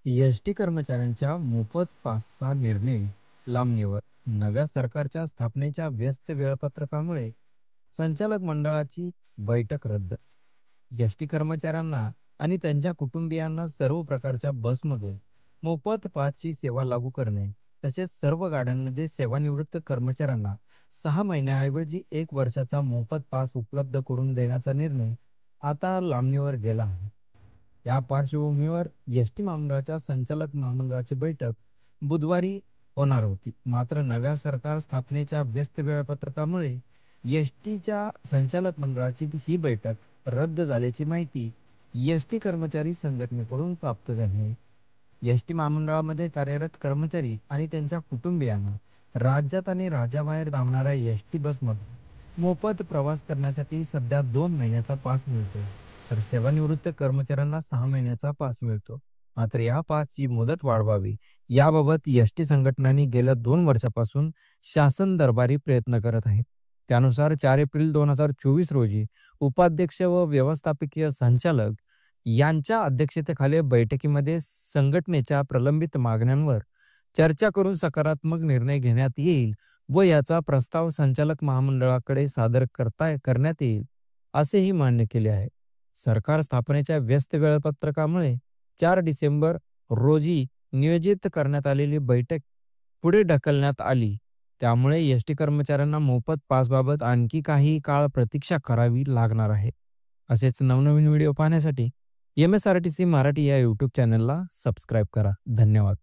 ST कर्मचाऱ्यांच्या मोफत पासचा निर्णय लांबणीवर. नव्या सरकारच्या स्थापनेच्या व्यस्त वेळापत्रकामुळे संचालक मंडळाची बैठक रद्द. एस-टी कर्मचाऱ्यांना आणि त्यांच्या कुटुंबियांना सर्व प्रकारच्या बसमध्ये मोफत पासची सेवा लागू करणे, तसेच सर्व गाड्यांमध्ये सेवानिवृत्त कर्मचाऱ्यांना 6 महिन्याऐवजी 1 वर्षाचा मोफत पास उपलब्ध करून देण्याचा निर्णय आता लांबणीवर गेला आहे. या पार्श्वभूमीवर एस-टी महामंडळाच्या संचालक महामंडळाची बैठक बुधवारी होणार होती. मात्र नव्या सरकार स्थापनेच्या व्यस्त वेळापत्रकामुळे एस-टीच्या संचालक मंडळाची ही बैठक रद्द झाल्याची माहिती एस-टी कर्मचारी संघटनेकडून प्राप्त झाली आहे. एस-टी महामंडळामध्ये कार्यरत कर्मचारी आणि त्यांच्या कुटुंबियांना राज्यात आणि राज्याबाहेर धावणाऱ्या एस-टी बसमध्ये मोफत प्रवास करण्यासाठी सध्या 2 महिन्याचा पास मिळतो, तर सेवानिवृत्त कर्मचाऱ्यांना 6 महिन्याचा पास मिळतो. मात्र या पासची मुदत वाढवावी याबाबत एस-टी संघटनांनी गेल्या 2 वर्षापासून शासन दरबारी प्रयत्न करत आहेत. त्यानुसार 4 एप्रिल 2024 रोजी उपाध्यक्ष व व्यवस्थापकीय संचालक यांच्या अध्यक्षतेखाली बैठकीमध्ये संघटनेच्या प्रलंबित मागण्यांवर चर्चा करून सकारात्मक निर्णय घेण्यात येईल व याचा प्रस्ताव संचालक महामंडळाकडे सादर करण्यात येईल, असेही मान्य केले आहे. सरकार स्थापनेच्या व्यस्त वेळापत्रकामुळे 4 डिसेंबर रोजी नियोजित करण्यात आलेली बैठक पुढे ढकलण्यात आली. त्यामुळे एस-टी कर्मचाऱ्यांना मोफत पासबाबत आणखी काही काळ प्रतीक्षा करावी लागणार आहे. असेच नवनवीन व्हिडिओ पाहण्यासाठी MSRTC मराठी या यूट्यूब चॅनलला सबस्क्राईब करा. धन्यवाद.